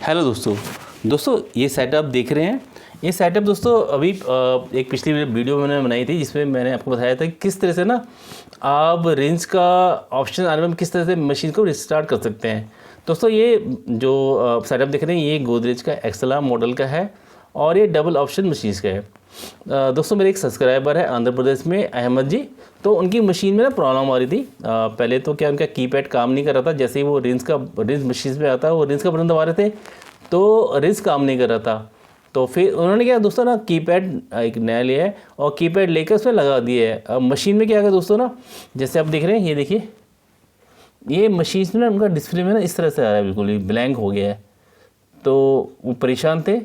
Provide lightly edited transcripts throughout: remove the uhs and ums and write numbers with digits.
Hello दोस्तों ये setup देख रहे हैं। ये सेटअप दोस्तों अभी एक पिछली वीडियो मैंने बनाई थी जिसमें मैंने आपको बताया था कि किस तरह से ना आप रेंज का ऑप्शन आने में किस तरह से मशीन को रिस्टार्ट कर सकते हैं। दोस्तों ये जो सेटअप देख रहे हैं ये गोदरेज का एक्सेला मॉडल का है और ये डबल ऑप्शन मशीन का है। दोस्तों मेरे एक सब्सक्राइबर है आंध्र प्रदेश में, अहमद जी। तो उनकी मशीन में ना प्रॉब्लम आ रही थी। पहले तो क्या उनका कीपैड काम नहीं कर रहा था। जैसे ही वो रेंज मशीन में आता है वो रेंज का बटन दबा रहे थे तो रेंज काम नहीं कर रहा था। तो फिर उन्होंने क्या दोस्तों ना कीपैड एक नया लिया है और कीपैड लेकर उसमें लगा दिया है। अब मशीन में क्या है दोस्तों ना, जैसे आप देख रहे हैं ये देखिए, ये मशीन में ना उनका डिस्प्ले में ना इस तरह से आ रहा है, बिल्कुल ही ब्लैंक हो गया है। तो वो परेशान थे।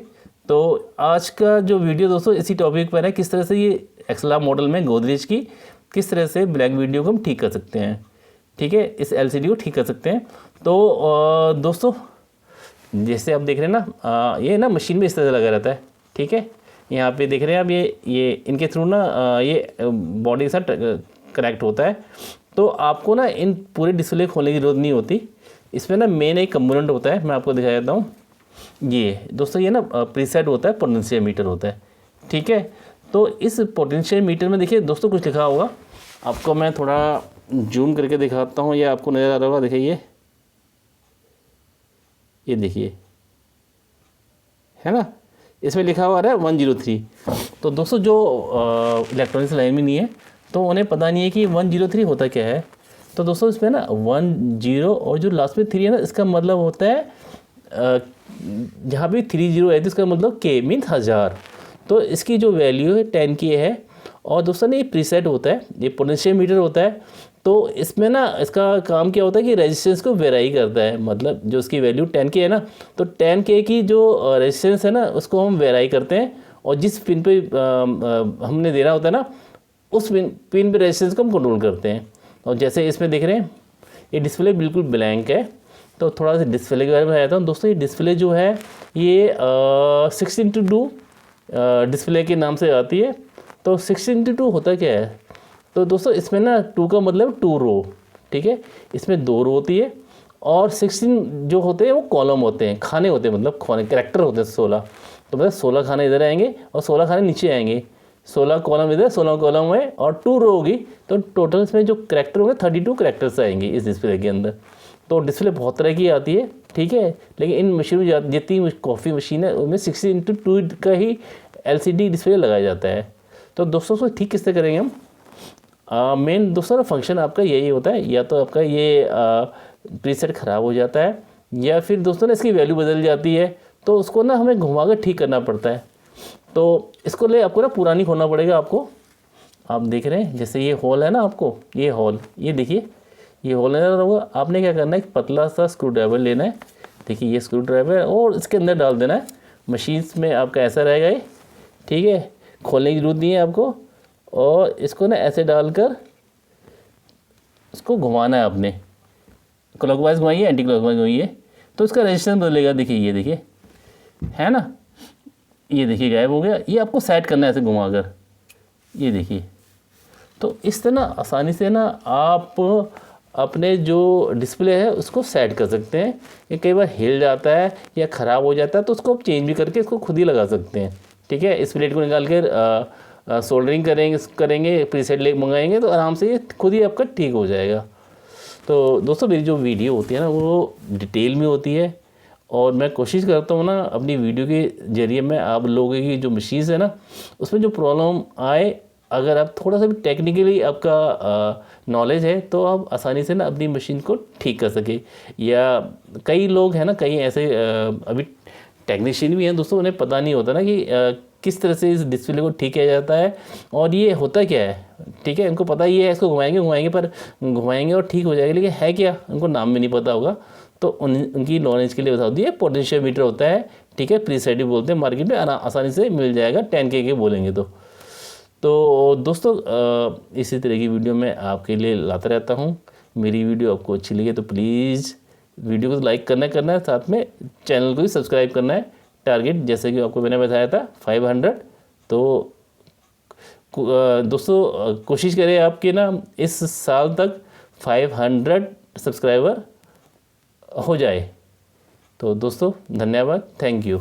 तो आज का जो वीडियो दोस्तों इसी टॉपिक पर है, किस तरह से ये एक्सेला मॉडल में गोदरेज की किस तरह से ब्लैक वीडियो को हम ठीक कर सकते हैं। ठीक है, इस एलसीडी को ठीक कर सकते हैं। तो दोस्तों जैसे आप देख रहे हैं ना, ये ना मशीन में इस तरह से लगा रहता है। ठीक है, यहाँ पे देख रहे हैं आप, ये इनके थ्रू ना ये बॉडी के साथ कनेक्ट होता है। तो आपको ना इन पूरे डिस्प्ले खोलने की ज़रूरत नहीं होती। इसमें ना मेन एक कंपोनेंट होता है, मैं आपको दिखा देता हूँ। ये दोस्तों ये ना प्रीसेट होता है, पोटेंशियल मीटर होता है। ठीक है, तो इस पोटेंशियल मीटर में देखिए दोस्तों कुछ लिखा होगा, आपको मैं थोड़ा जूम करके दिखाता हूँ, ये आपको नज़र आ रहा होगा। देखिए ये देखिए, है ना, इसमें लिखा हुआ है 103। तो दोस्तों जो इलेक्ट्रॉनिक्स लाइन में नहीं है तो उन्हें पता नहीं है कि 103 होता क्या है। तो दोस्तों इसमें ना 10 और जो लास्ट में 3 है ना, इसका मतलब होता है जहाँ भी 30 है तो इसका मतलब के मीन 1000। तो इसकी जो वैल्यू है 10K है। और दोस्तों ना ये प्रीसेट होता है, ये पोटेंशियल मीटर होता है। तो इसमें ना इसका काम क्या होता है कि रेजिस्टेंस को वेराई करता है। मतलब जो इसकी वैल्यू 10K है ना, तो 10K की जो रेजिस्टेंस है ना उसको हम वेराई करते हैं और जिस पिन पे हमने देना होता है ना उस पिन पे रेजिस्टेंस को हम कंट्रोल करते हैं। और जैसे इसमें देख रहे हैं ये डिस्प्ले बिल्कुल ब्लैंक है। तो थोड़ा सा डिस्प्ले के बारे में बताता हूँ दोस्तों। ये डिस्प्ले जो है ये 16:2 डिस्प्ले के नाम से आती है। तो 16:2 होता क्या है, तो दोस्तों इसमें ना 2 का मतलब 2 रो। ठीक है, इसमें 2 रो होती है और 16 जो होते हैं वो कॉलम होते हैं, खाने होते हैं, मतलब खाने कैरेक्टर होते हैं 16। तो मतलब 16 खाने इधर आएंगे और 16 खाने नीचे आएंगे। 16 कॉलम इधर, 16 कॉलम है और 2 रो होगी। तो टोटल इसमें जो कैरेक्टर होंगे 32 कैरेक्टर्स आएंगे इस डिस्प्ले के अंदर। तो डिस्प्ले बहुत तरह की आती है। ठीक है, लेकिन इन मशीन में जितनी कॉफ़ी मशीन है उनमें 16:2 का ही LCD डिस्प्ले लगाया जाता है। तो दोस्तों उसको ठीक किस तरह करेंगे हम। मेन दोस्तों ना फंक्शन आपका यही होता है, या तो आपका ये प्रीसेट ख़राब हो जाता है या फिर दोस्तों ना इसकी वैल्यू बदल जाती है। तो उसको ना हमें घुमा कर ठीक करना पड़ता है। तो इसको ले आपको ना पुरानी खोलना पड़ेगा आपको। आप देख रहे हैं जैसे ये होल है ना, आपको ये होल, ये देखिए ये होल नज़र होगा। आपने क्या करना है, एक पतला सा स्क्रू ड्राइवर लेना है। देखिए ये स्क्रू ड्राइवर और इसके अंदर डाल देना है। मशीन्स में आपका ऐसा रहेगा ये। ठीक है, खोलने की ज़रूरत नहीं है आपको। और इसको ना ऐसे डालकर इसको घुमाना है आपने। क्लॉकवाइज घुमाइए, एंटी क्लॉकवाइज घुमाइए, तो इसका रेजिस्टेंस बदलेगा। देखिए ये देखिए, है ना, ये देखिए गायब हो गया। ये आपको सेट करना है ऐसे घुमाकर, ये देखिए। तो इस तरह ना आसानी से ना आप अपने जो डिस्प्ले है उसको सेट कर सकते हैं। ये कई बार हिल जाता है या ख़राब हो जाता है तो उसको आप चेंज भी करके इसको खुद ही लगा सकते हैं। ठीक है, इस प्लेट को निकाल कर सोल्डरिंग करेंगे प्रीसेट ले मंगाएंगे तो आराम से ये खुद ही आपका ठीक हो जाएगा। तो दोस्तों मेरी जो वीडियो होती है ना वो डिटेल में होती है और मैं कोशिश करता हूँ ना अपनी वीडियो के ज़रिए में आप लोगों की जो मशीन्स है ना उसमें जो प्रॉब्लम आए, अगर आप थोड़ा सा भी टेक्निकली आपका नॉलेज है तो आप आसानी से ना अपनी मशीन को ठीक कर सके। या कई लोग हैं ना, कई ऐसे अभी टेक्नीशियन भी हैं दोस्तों, उन्हें पता नहीं होता ना कि किस तरह से इस डिस्प्ले को ठीक किया जाता है और ये होता क्या है। ठीक है, उनको पता ही है इसको घुमाएंगे पर घुमाएंगे और ठीक हो जाएगा, लेकिन है क्या उनको नाम भी नहीं पता होगा। तो उनकी नॉलेज के लिए बता दिए पोटेंशियल मीटर होता है। ठीक है, प्रीसेट भी बोलते हैं, मार्केट में आसानी से मिल जाएगा 10K के बोलेंगे तो दोस्तों इसी तरह की वीडियो मैं आपके लिए लाता रहता हूँ। मेरी वीडियो आपको अच्छी लगे तो प्लीज़ वीडियो को लाइक करना है, साथ में चैनल को भी सब्सक्राइब करना है। टारगेट जैसे कि आपको मैंने बताया था 500। तो दोस्तों कोशिश करें आपके ना इस साल तक 500 सब्सक्राइबर हो जाए। तो दोस्तों धन्यवाद, थैंक यू।